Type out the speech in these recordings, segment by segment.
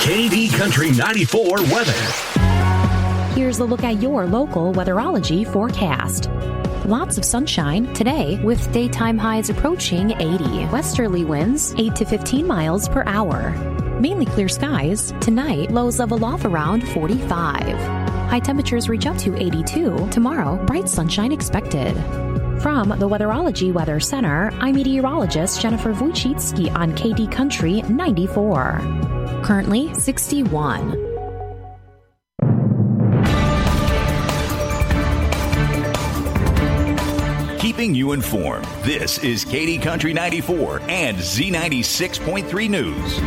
KD Country 94 weather. Here's a look at your local weatherology forecast. Lots of sunshine today with daytime highs approaching 80. Westerly winds 8 to 15 miles per hour. Mainly clear skies. Tonight, lows level off around 45. High temperatures reach up to 82. Tomorrow, bright sunshine expected. From the Weatherology Weather Center, I'm meteorologist Jennifer Wojcicki on KD Country 94. Currently 61. Keeping you informed, this is KD Country 94 and Z96.3 News.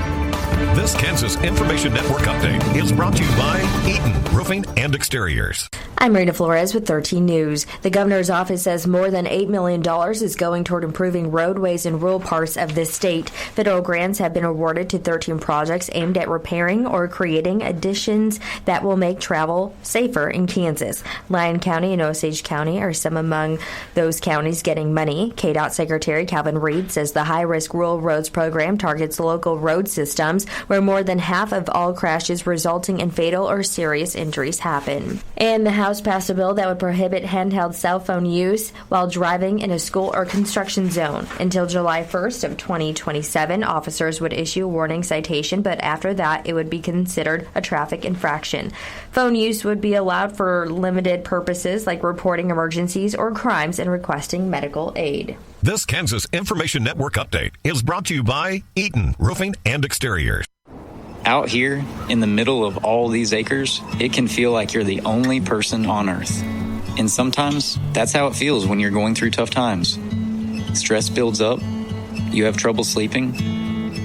This Kansas Information Network update is brought to you by Eaton Roofing and Exteriors. I'm Marina Flores with 13 News. The governor's office says more than $8 million is going toward improving roadways in rural parts of this state. Federal grants have been awarded to 13 projects aimed at repairing or creating additions that will make travel safer in Kansas. Lyon County and Osage County are some among those counties getting money. KDOT Secretary Calvin Reed says the high-risk rural roads program targets local road systems where more than half of all crashes resulting in fatal or serious injuries happen. And the House passed a bill that would prohibit handheld cell phone use while driving in a school or construction zone. Until July 1st of 2027, officers would issue a warning citation, but after that, it would be considered a traffic infraction. Phone use would be allowed for limited purposes like reporting emergencies or crimes and requesting medical aid. This Kansas Information Network update is brought to you by Eaton Roofing and Exteriors. Out here, in the middle of all these acres, it can feel like you're the only person on Earth. And sometimes, that's how it feels when you're going through tough times. Stress builds up, you have trouble sleeping,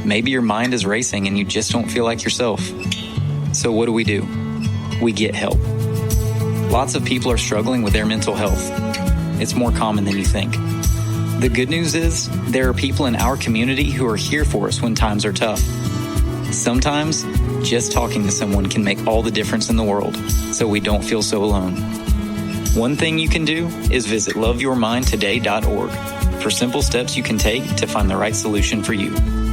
maybe your mind is racing and you just don't feel like yourself. So what do? We get help. Lots of people are struggling with their mental health. It's more common than you think. The good news is, there are people in our community who are here for us when times are tough. Sometimes, just talking to someone can make all the difference in the world, so we don't feel so alone. One thing you can do is visit loveyourmindtoday.org for simple steps you can take to find the right solution for you.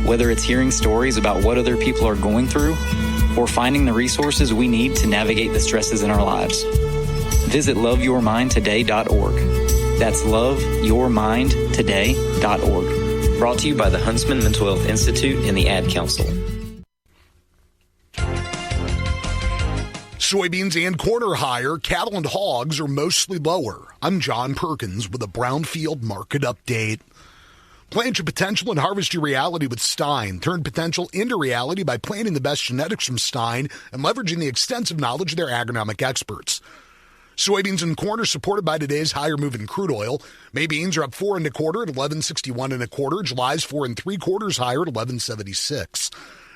Whether it's hearing stories about what other people are going through, or finding the resources we need to navigate the stresses in our lives. Visit loveyourmindtoday.org. That's loveyourmindtoday.org. Brought to you by the Huntsman Mental Health Institute and the Ad Council. Soybeans and corn are higher. Cattle and hogs are mostly lower. I'm John Perkins with a Brownfield Market Update. Plant your potential and harvest your reality with Stein. Turn potential into reality by planting the best genetics from Stein and leveraging the extensive knowledge of their agronomic experts. Soybeans and corn are supported by today's higher move in crude oil. May beans are up 4 1/4 at 11.61 1/4. July's 4 3/4 higher at 11.76.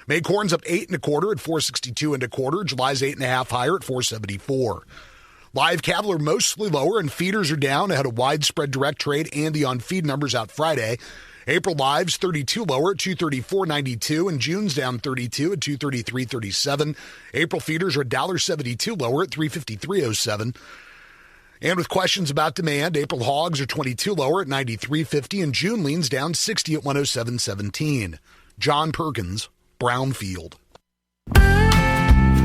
May corn's up 8 1/4 at 4.62 1/4. July's 8 1/2 higher at 4.74. Live cattle are mostly lower and feeders are down ahead of widespread direct trade and the on-feed numbers out Friday. April lives 32 lower at 234.92 and June's down 32 at 233.37. April feeders are $1.72 lower at 353.07. And with questions about demand, April hogs are 22 lower at 93.50 and June leans down 60 at 107.17. John Perkins, Brownfield.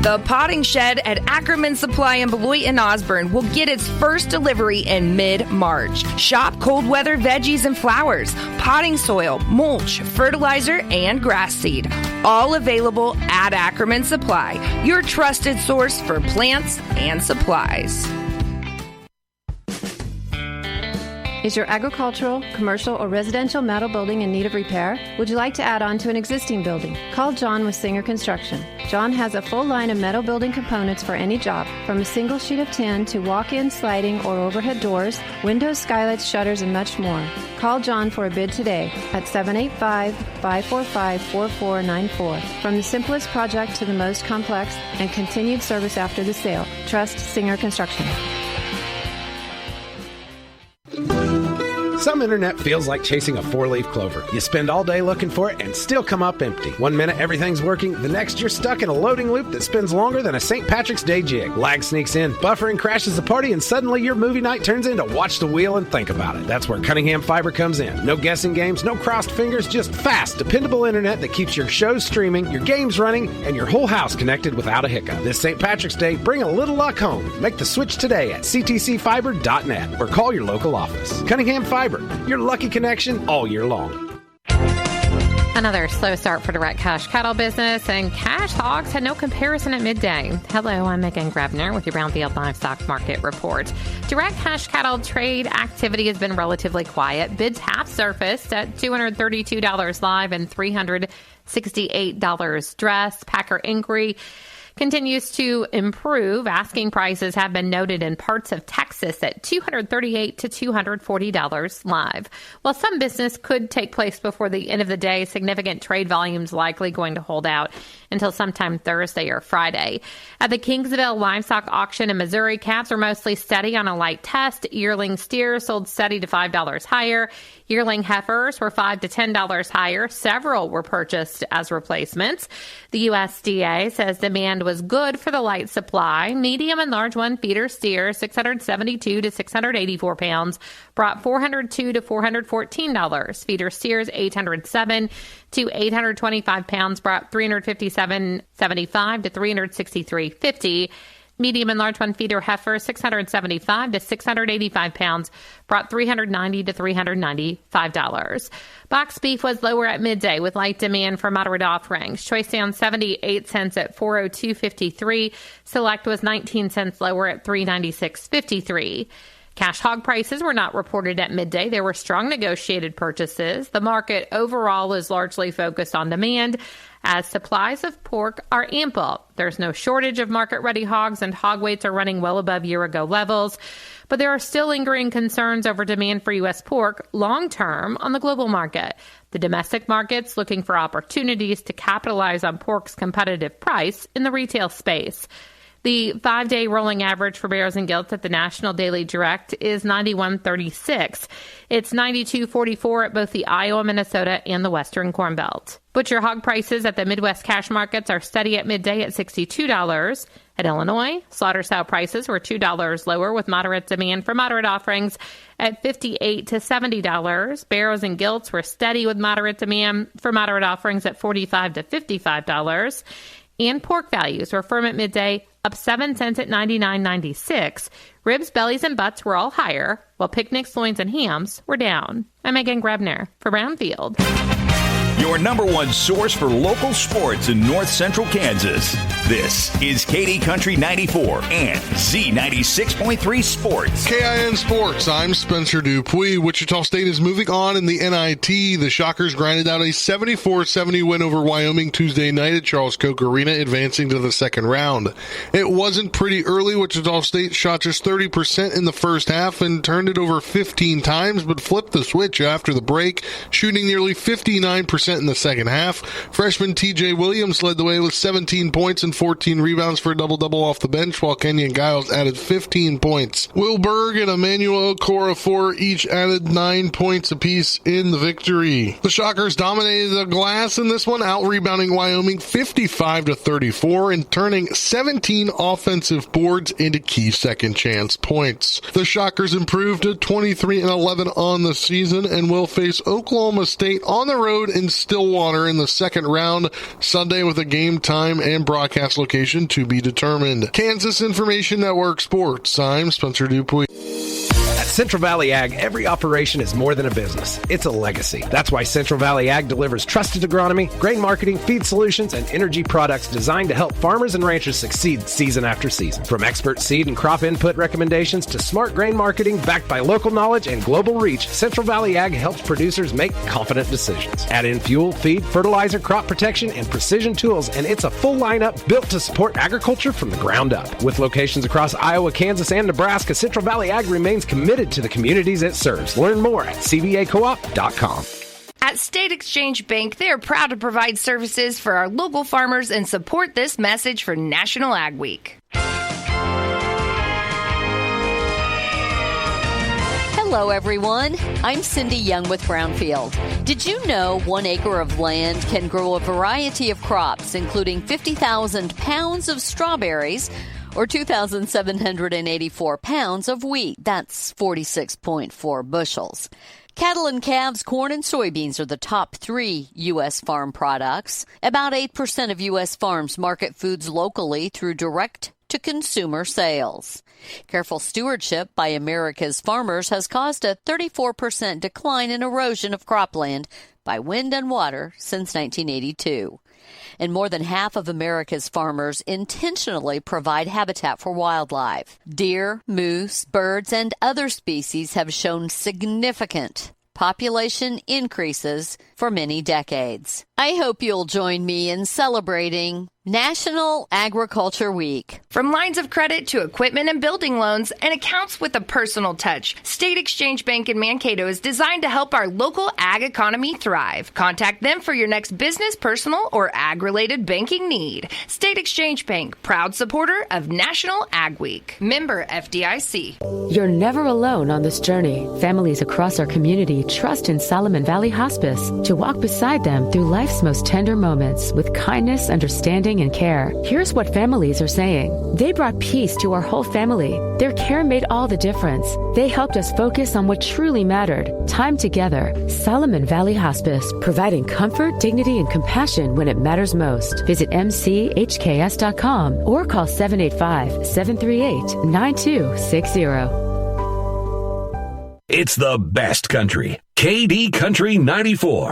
The potting shed at Ackerman Supply in Beloit and Osborne will get its first delivery in mid-March. Shop cold weather veggies and flowers, potting soil, mulch, fertilizer, and grass seed. All available at Ackerman Supply, your trusted source for plants and supplies. Is your agricultural, commercial, or residential metal building in need of repair? Would you like to add on to an existing building? Call John with Singer Construction. John has a full line of metal building components for any job, from a single sheet of tin to walk-in sliding or overhead doors, windows, skylights, shutters, and much more. Call John for a bid today at 785-545-4494. From the simplest project to the most complex and continued service after the sale, trust Singer Construction. Some internet feels like chasing a four-leaf clover. You spend all day looking for it and still come up empty. 1 minute everything's working, the next you're stuck in a loading loop that spins longer than a St. Patrick's Day jig. Lag sneaks in, buffering crashes the party, and suddenly your movie night turns into watch the wheel and think about it. That's where Cunningham Fiber comes in. No guessing games, no crossed fingers, just fast, dependable internet that keeps your shows streaming, your games running, and your whole house connected without a hiccup. This St. Patrick's Day, bring a little luck home. Make the switch today at ctcfiber.net or call your local office. Cunningham Fiber, your lucky connection all year long. Another slow start for direct cash cattle business, and cash hogs had no comparison at midday. Hello, I'm Megan Grebner with your Brownfield Livestock Market Report. Direct cash cattle trade activity has been relatively quiet. Bids have surfaced at $232 live and $368 dress. Packer inquiry continues to improve. Asking prices have been noted in parts of Texas at $238 to $240 live. While some business could take place before the end of the day, significant trade volumes likely going to hold out until sometime Thursday or Friday. At the Kingsville Livestock Auction in Missouri, calves are mostly steady on a light test. Yearling steers sold steady to $5 higher. Yearling heifers were $5 to $10 higher. Several were purchased as replacements. The USDA says demand was good for the light supply. Medium and large one feeder steers, 672 to 684 pounds, brought $402 to $414. Feeder steers, 807 to 825 pounds, brought $357.75 to $363.50. Medium and large one feeder heifer, 675 to 685 pounds, brought $390 to $395. Box beef was lower at midday with light demand for moderate offerings. Choice down 78 cents at $402.53. Select was 19 cents lower at $396.53. Cash hog prices were not reported at midday. There were strong negotiated purchases. The market overall is largely focused on demand as supplies of pork are ample. There's no shortage of market-ready hogs, and hog weights are running well above year-ago levels. But there are still lingering concerns over demand for U.S. pork long-term on the global market. The domestic market's looking for opportunities to capitalize on pork's competitive price in the retail space. The 5-day rolling average for barrows and gilts at the National Daily Direct is 91.36. It's 92.44 at both the Iowa, Minnesota, and the Western Corn Belt. Butcher hog prices at the Midwest cash markets are steady at midday at $62. At Illinois, slaughter sow prices were $2 lower with moderate demand for moderate offerings at $58 to $70. Barrows and gilts were steady with moderate demand for moderate offerings at $45 to $55. And pork values were firm at midday, up 7 cents at $99.96. Ribs, bellies, and butts were all higher, while picnics, loins, and hams were down. I'm Megan Grebner for Brownfield. Your number one source for local sports in north central Kansas. This is KD Country 94 and Z96.3 Sports. KIN Sports, I'm Spencer Dupuis. Wichita State is moving on in the NIT. The Shockers grinded out a 74-70 win over Wyoming Tuesday night at Charles Koch Arena, advancing to the second round. It wasn't pretty early. Wichita State shot just 30% in the first half and turned it over 15 times, but flipped the switch after the break, shooting nearly 59% in the second half. Freshman TJ Williams led the way with 17 points and 14 rebounds for a double-double off the bench, while Kenyon Giles added 15 points. Will Berg and Emmanuel Okorafor each added 9 points apiece in the victory. The Shockers dominated the glass in this one, out-rebounding Wyoming 55-34 and turning 17 offensive boards into key second-chance points. The Shockers improved to 23-11 on the season and will face Oklahoma State on the road in Stillwater in the second round Sunday, with a game time and broadcast location to be determined. Kansas Information Network Sports, I'm Spencer Dupuis. At Central Valley Ag, every operation is more than a business. It's a legacy. That's why Central Valley Ag delivers trusted agronomy, grain marketing, feed solutions, and energy products designed to help farmers and ranchers succeed season after season. From expert seed and crop input recommendations to smart grain marketing backed by local knowledge and global reach, Central Valley Ag helps producers make confident decisions. Add in fuel, feed, fertilizer, crop protection, and precision tools, and it's a full lineup built to support agriculture from the ground up. With locations across Iowa, Kansas, and Nebraska, Central Valley Ag remains committed to the communities it serves. Learn more at cvacoop.com. At State Exchange Bank, they are proud to provide services for our local farmers and support this message for National Ag Week. Hello, everyone. I'm Cindy Young with Brownfield. Did you know 1 acre of land can grow a variety of crops, including 50,000 pounds of strawberries or 2,784 pounds of wheat? That's 46.4 bushels. Cattle and calves, corn, and soybeans are the top 3 U.S. farm products. About 8% of U.S. farms market foods locally through direct-to-consumer sales. Careful stewardship by America's farmers has caused a 34% decline in erosion of cropland by wind and water since 1982. And more than half of America's farmers intentionally provide habitat for wildlife. Deer, moose, birds, and other species have shown significant population increases for many decades. I hope you'll join me in celebrating National Agriculture Week. From lines of credit to equipment and building loans and accounts with a personal touch, State Exchange Bank in Mankato is designed to help our local ag economy thrive. Contact them for your next business, personal, or ag-related banking need. State Exchange Bank, proud supporter of National Ag Week. Member FDIC. You're never alone on this journey. Families across our community trust in Solomon Valley Hospice to walk beside them through life's most tender moments with kindness, understanding, and care. Here's what families are saying. They brought peace to our whole family. Their care made all the difference. They helped us focus on what truly mattered. Time together. Solomon Valley Hospice, providing comfort, dignity, and compassion when it matters most. Visit mchks.com or call 785-738-9260. It's the best country. KD Country 94.